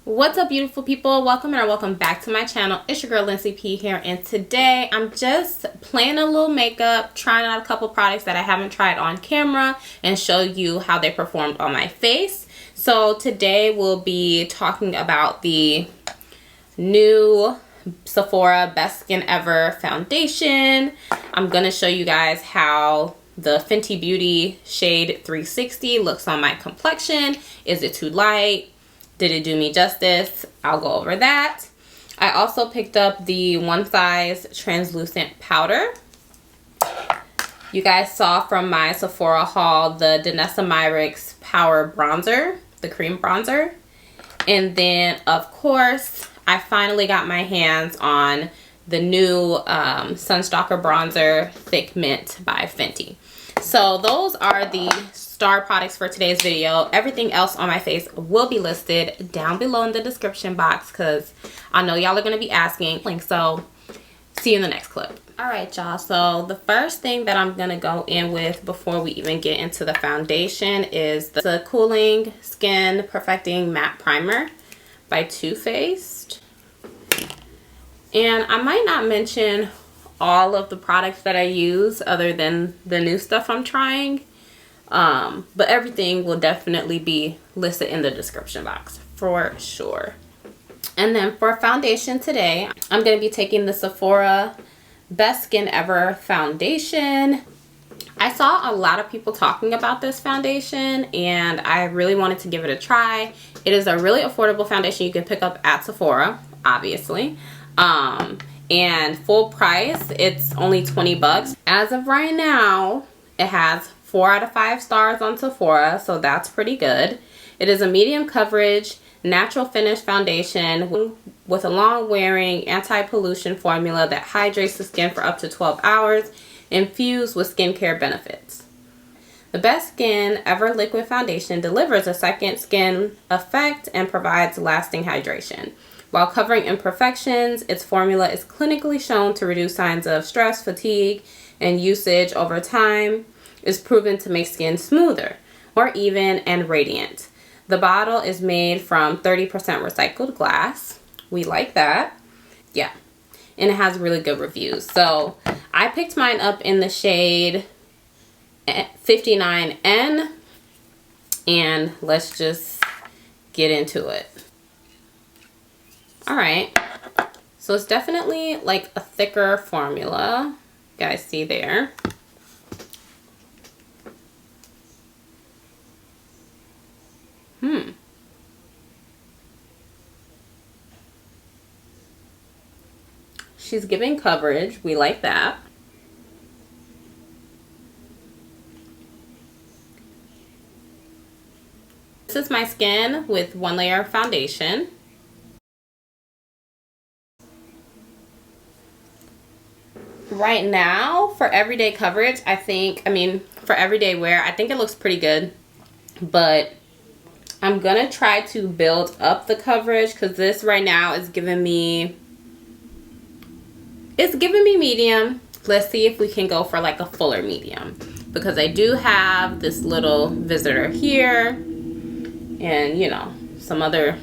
What's up, beautiful people? Welcome or welcome back to my channel. It's your girl Lincy P here, and today I'm just playing a little makeup, trying out a couple products that I haven't tried on camera and show you how they performed on my face. So today we'll be talking about the new Sephora Best Skin Ever foundation. I'm gonna show you guys how the Fenty Beauty shade 360 looks on my complexion. Is it too light? Did it do me justice? I'll go over that. I also picked up the Onesize translucent powder. You guys saw from my Sephora haul the Danessa Myricks Power bronzer, the cream bronzer. And then, of course, I finally got my hands on the new Sunstalker bronzer, Thick Mint by Fenty. So those are the star products for today's video. Everything else on my face will be listed down below in the description box because I know y'all are going to be asking. So see you in the next clip. Alright, y'all, so the first thing that I'm going to go in with before we even get into the foundation is the Cooling Skin Perfecting Matte Primer by Toofaced. And I might not mention all of the products that I use other than the new stuff I'm trying. But everything will definitely be listed in the description box for sure. And then for foundation today, I'm going to be taking the Sephora Best Skin Ever foundation. I saw a lot of people talking about this foundation and I really wanted to give it a try. It is a really affordable foundation you can pick up at Sephora, obviously. And full price, it's only 20 bucks. As of right now, it has 4 out of 5 stars on Sephora, so that's pretty good. It is a medium coverage, natural finish foundation with a long wearing anti-pollution formula that hydrates the skin for up to 12 hours, infused with skincare benefits. The Best Skin Ever Liquid Foundation delivers a second skin effect and provides lasting hydration. While covering imperfections, its formula is clinically shown to reduce signs of stress, fatigue, and usage over time is proven to make skin smoother, more even, and radiant. The bottle is made from 30% recycled glass. We like that. Yeah. And it has really good reviews. So I picked mine up in the shade 59N. And let's just get into it. Alright. So it's definitely like a thicker formula. You guys see there. She's giving coverage. We like that. This is my skin with 1 layer of foundation. Right now, for everyday coverage, for everyday wear, I think it looks pretty good. But I'm gonna try to build up the coverage because this right now is giving me, it's giving me medium. Let's see if we can go for like a fuller medium because I do have this little visitor here and, you know, some other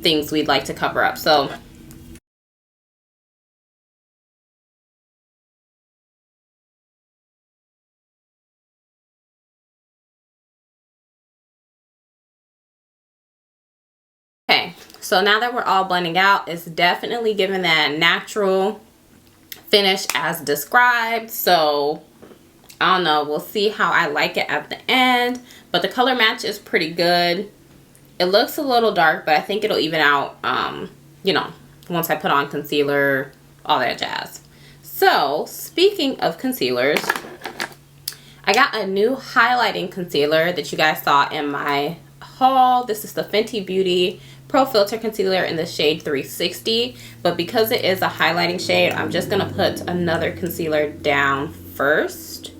things we'd like to cover up. So okay, so now that we're all blending out, it's definitely giving that natural finish as described. So I don't know, we'll see how I like it at the end, but the color match is pretty good. It looks a little dark, but I think it'll even out, you know, once I put on concealer, all that jazz. So speaking of concealers, I got a new highlighting concealer that you guys saw in my haul. This is the Fenty Beauty Pro Filter Concealer in the shade 360, but because it is a highlighting shade, I'm just gonna put another concealer down first.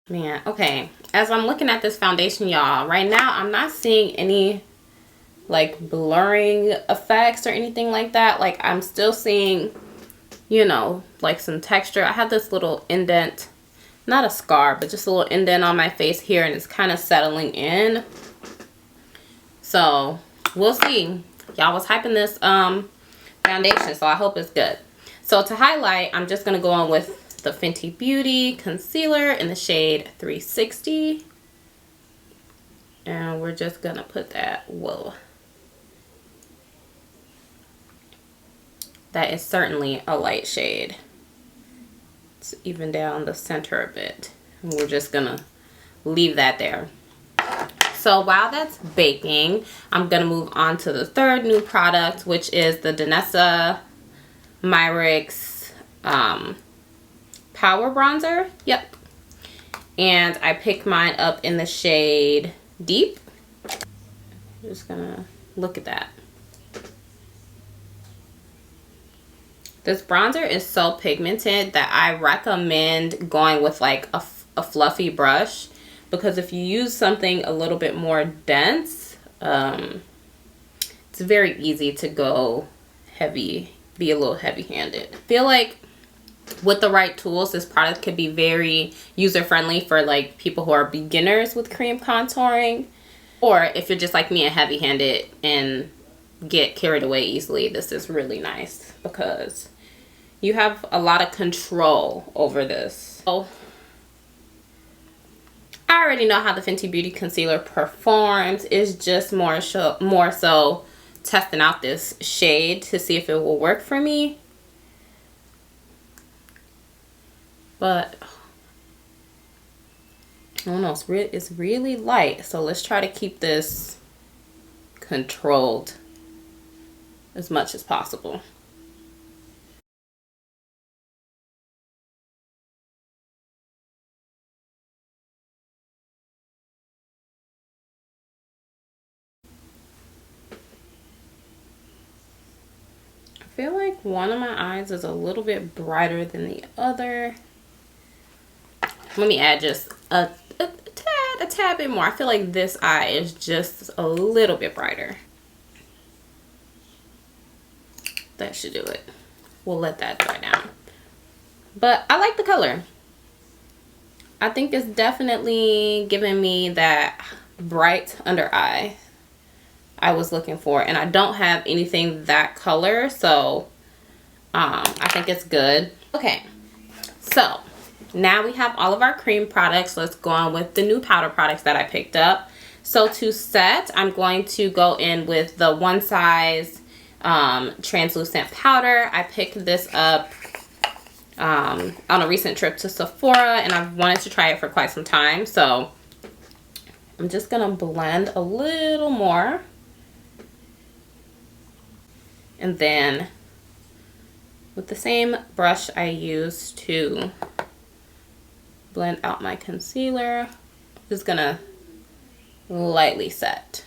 Man, okay, as I'm looking at this foundation, y'all, right now I'm not seeing any like blurring effects or anything like that. Like I'm still seeing, you know, like some texture. I have this little indent, not a scar, but just a little indent on my face here, and it's kind of settling in. So we'll see. Y'all was hyping this foundation, so I hope it's good. So to highlight, I'm just gonna go on with the Fenty Beauty concealer in the shade 360, and we're just gonna put that. Whoa, that is certainly a light shade. Let's even down the center a bit, and we're just gonna leave that there. So while that's baking, I'm gonna move on to the third new product, which is the Danessa Myricks Power Bronzer. Yep. And I picked mine up in the shade Deep. Just gonna look at that. This bronzer is so pigmented that I recommend going with like a fluffy brush, because if you use something a little bit more dense, it's very easy to go heavy, be a little heavy-handed. I feel like with the right tools, this product could be very user-friendly for like people who are beginners with cream contouring, or if you're just like me and heavy-handed and get carried away easily, this is really nice because you have a lot of control over this. So I already know how the Fenty Beauty concealer performs. It's just more so testing out this shade to see if it will work for me. But I don't know, it's really light, so let's try to keep this controlled as much as possible. I feel like one of my eyes is a little bit brighter than the other. Let me add just a tad bit more. I feel like this eye is just a little bit brighter. That should do it. We'll let that dry down. But I like the color. I think it's definitely giving me that bright under eye I was looking for, and I don't have anything that color, so I think it's good. Okay, so now we have all of our cream products. Let's go on with the new powder products that I picked up. So to set, I'm going to go in with the Onesize translucent powder. I picked this up on a recent trip to Sephora, and I've wanted to try it for quite some time, so I'm just gonna blend a little more, and then with the same brush I used to blend out my concealer, I'm just gonna lightly set.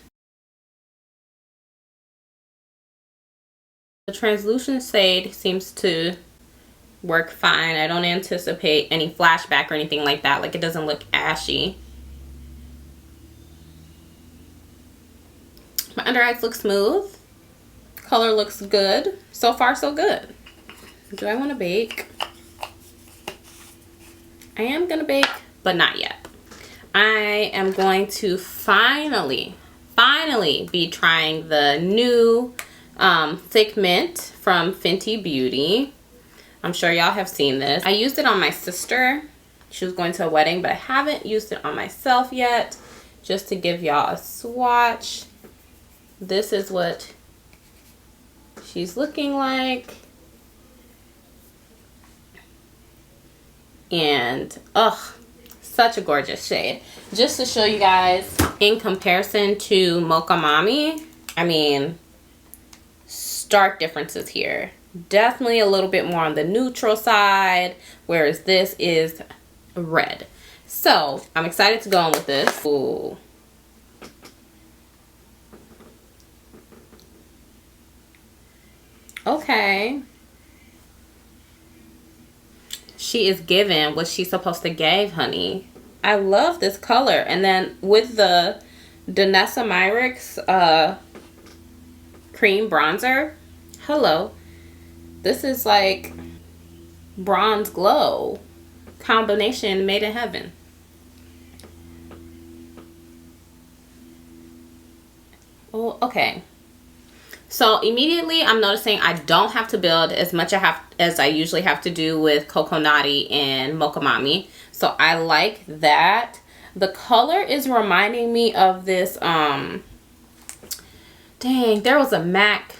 The translucent shade seems to work fine. I don't anticipate any flashback or anything like that. Like, it doesn't look ashy. My under eyes look smooth. Color looks good. So far, so good. Do I want to bake? I am gonna bake, but not yet. I am going to finally be trying the new Thick Mint from Fenty Beauty. I'm sure y'all have seen this. I used it on my sister. She was going to a wedding, but I haven't used it on myself yet. Just to give y'all a swatch. This is what she's looking like. And, oh, such a gorgeous shade. Just to show you guys, in comparison to Mocha Mami, I mean, stark differences here. Definitely a little bit more on the neutral side, whereas this is red. So I'm excited to go on with this. Ooh. Okay. She is giving what she's supposed to give, honey. I love this color. And then with the Danessa Myricks cream bronzer. Hello. This is like bronze glow combination made in heaven. Oh, okay. So immediately I'm noticing I don't have to build as much as I usually have to do with Coco Naughty and Mocha Mami. So I like that. The color is reminding me of this, dang, there was a MAC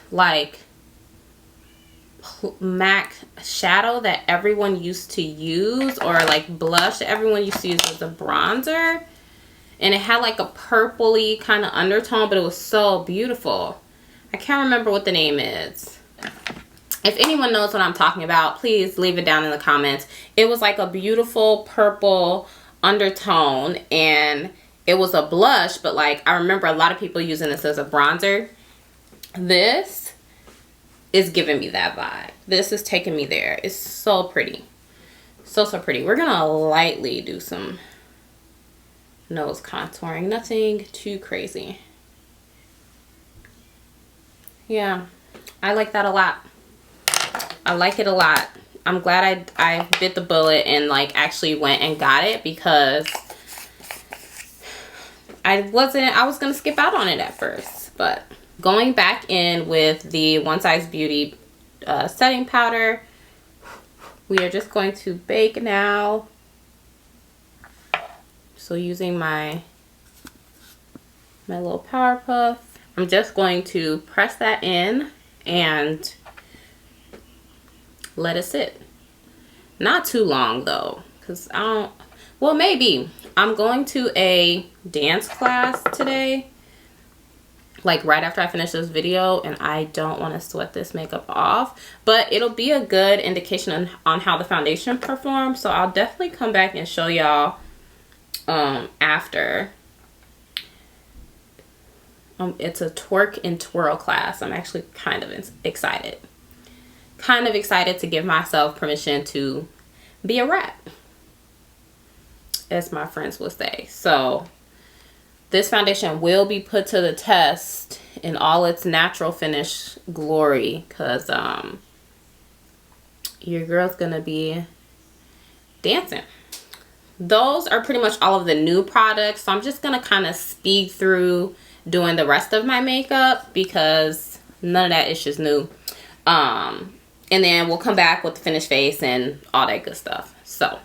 shadow that everyone used to use, or like blush that everyone used to use as a bronzer. And it had like a purpley kind of undertone, but it was so beautiful. I can't remember what the name is. If anyone knows what I'm talking about, please leave it down in the comments. It was like a beautiful purple undertone, and it was a blush, but like I remember a lot of people using this as a bronzer. This is giving me that vibe. This is taking me there. It's so pretty. So pretty. We're gonna lightly do some nose contouring. Nothing too crazy. Yeah, I like that a lot. I like it a lot. I'm glad I bit the bullet and like actually went and got it, because I was gonna skip out on it at first. But going back in with the Onesize Beauty setting powder, we are just going to bake now. So using my little power puff, I'm just going to press that in and let it sit. Not too long though, because I don't, well, maybe. I'm going to a dance class today, like right after I finish this video, and I don't want to sweat this makeup off, but it'll be a good indication on how the foundation performs. So I'll definitely come back and show y'all after. It's a twerk and twirl class. I'm actually kind of excited. Kind of excited to give myself permission to be a rat, as my friends would say. So this foundation will be put to the test in all its natural finish glory, because your girl's gonna be dancing. Those are pretty much all of the new products, so I'm just gonna kind of speed through doing the rest of my makeup, because none of that is just new. And then we'll come back with the finished face and all that good stuff. So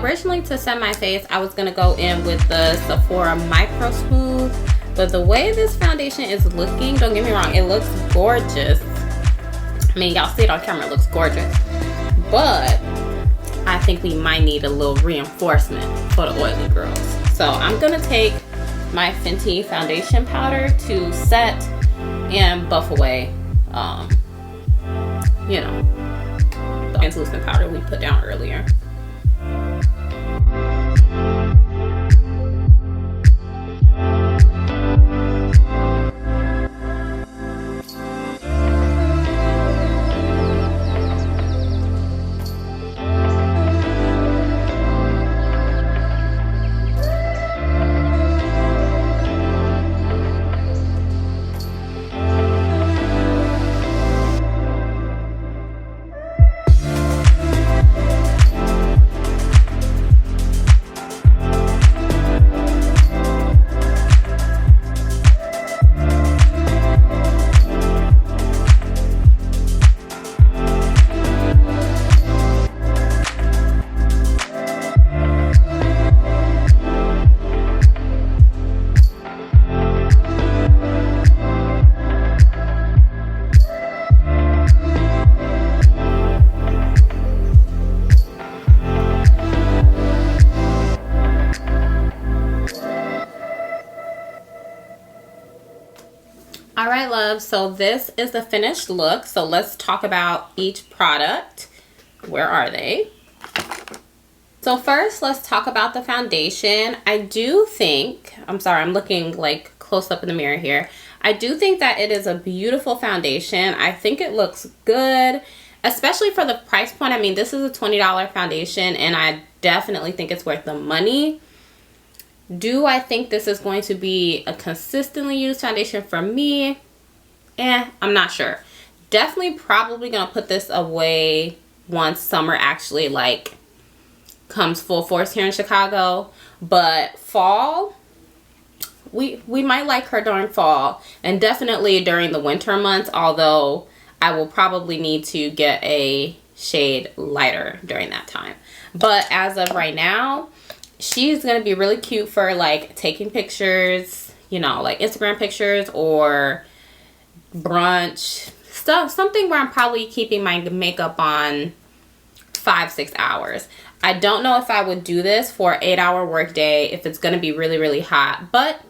originally, to set my face, I was gonna go in with the Sephora Micro Smooth, but the way this foundation is looking, don't get me wrong, it looks gorgeous. I mean, y'all see it on camera, it looks gorgeous, but I think we might need a little reinforcement for the oily girls. So I'm gonna take my Fenty foundation powder to set and buff away, you know, the translucent powder we put down earlier. loves. So this is the finished look. So let's talk about each product. Where are they? So first, let's talk about the foundation. I do think, I'm sorry, I'm looking like close up in the mirror here. I do think that it is a beautiful foundation. I think it looks good, especially for the price point. I mean, this is a $20 foundation, and I definitely think it's worth the money. Do I think this is going to be a consistently used foundation for me? I'm not sure. Definitely probably gonna put this away once summer actually like comes full force here in Chicago. But fall, we might like her during fall, and definitely during the winter months, although I will probably need to get a shade lighter during that time. But as of right now, she's gonna be really cute for like taking pictures, you know, like Instagram pictures or brunch stuff, something where I'm probably keeping my makeup on 5-6 hours. I don't know if I would do this for an 8-hour work day if it's gonna be really, really hot. But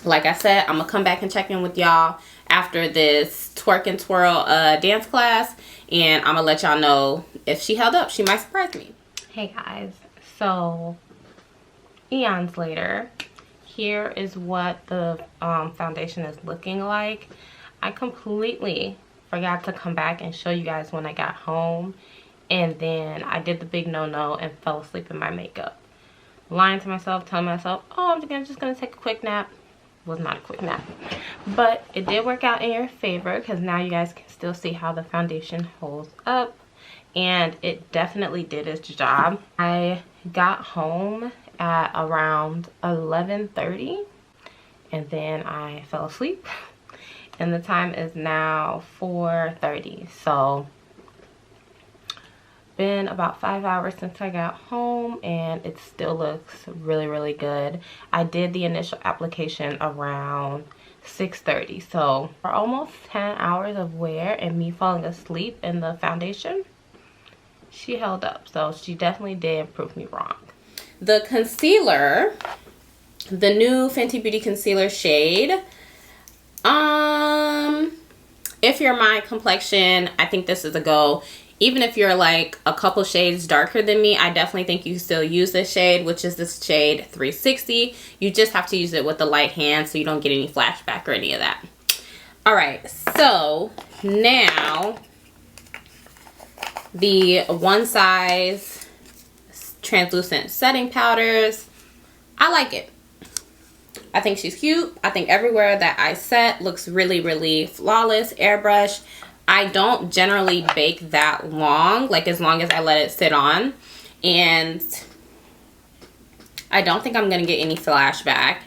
like I said, I'm gonna come back and check in with y'all after this twerk and twirl dance class, and I'm gonna let y'all know if she held up. She might surprise me. Hey guys, so eons later, here is what the foundation is looking like. I completely forgot to come back and show you guys when I got home, and then I did the big no-no and fell asleep in my makeup. Lying to myself, telling myself, oh, I'm just gonna take a quick nap. Was not a quick nap, but it did work out in your favor because now you guys can still see how the foundation holds up, and it definitely did its job. I got home at around 11:30, and then I fell asleep, and the time is now 4:30. So been about 5 hours since I got home, and it still looks really, really good. I did the initial application around 6:30, so for almost 10 hours of wear and me falling asleep in the foundation, she held up. So she definitely did prove me wrong. The concealer, the new Fenty Beauty concealer shade, if you're my complexion, I think this is a go. Even if you're like a couple shades darker than me, I definitely think you still use this shade, which is this shade 360. You just have to use it with the light hand so you don't get any flashback or any of that. All right, so now the Onesize translucent setting powders. I like it. I think she's cute. I think everywhere that I set looks really, really flawless. Airbrush. I don't generally bake that long, like as long as I let it sit on. And I don't think I'm gonna get any flashback.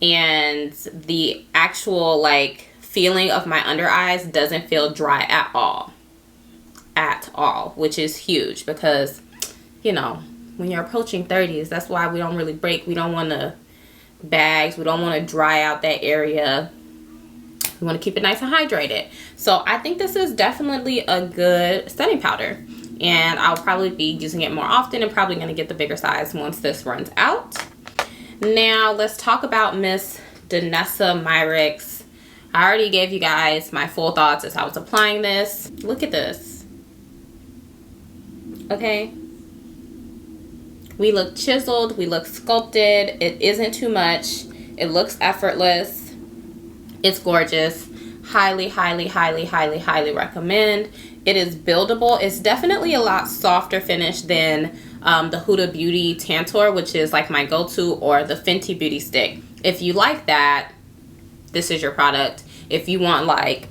And the actual like feeling of my under eyes doesn't feel dry at all. At all, which is huge because, you know, when you're approaching 30s, that's why we don't really break. We don't want to bags. We don't want to dry out that area. We want to keep it nice and hydrated. So I think this is definitely a good setting powder, and I'll probably be using it more often and probably going to get the bigger size once this runs out. Now let's talk about Miss Danessa Myricks. I already gave you guys my full thoughts as I was applying this. Look at this. Okay. We look chiseled. We look sculpted. It isn't too much. It looks effortless. It's gorgeous. Highly, highly, highly, highly, highly recommend. It is buildable. It's definitely a lot softer finish than the Huda Beauty Tantour, which is like my go-to, or the Fenty Beauty Stick. If you like that, this is your product. If you want like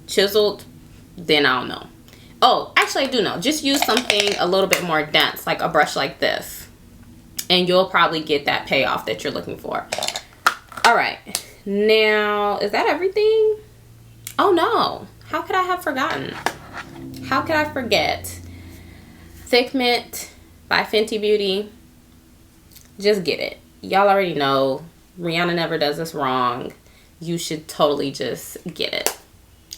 chiseled, then I don't know. Oh, actually I do know. Just use something a little bit more dense, like a brush like this, and you'll probably get that payoff that you're looking for. All right. Now, is that everything? Oh no, how could I have forgotten? How could I forget? Pigment by Fenty Beauty. Just get it. Y'all already know Rihanna never does this wrong. You should totally just get it.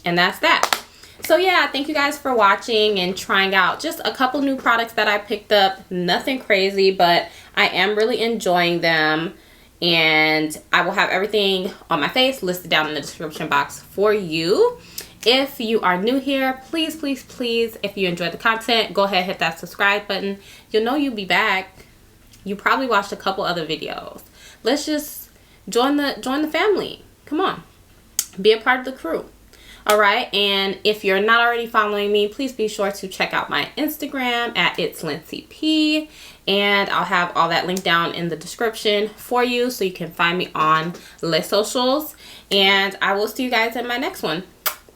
And that's that. So yeah, thank you guys for watching and trying out just a couple new products that I picked up. Nothing crazy, but I am really enjoying them. And I will have everything on my face listed down in the description box for you. If you are new here, please, please, please, if you enjoyed the content, go ahead and hit that subscribe button. You'll know you'll be back. You probably watched a couple other videos. Let's just join the family. Come on. Be a part of the crew. All right, and if you're not already following me, please be sure to check out my Instagram at It's Lincy P, and I'll have all that linked down in the description for you so you can find me on les socials. And I will see you guys in my next one.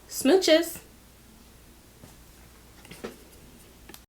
Smooches.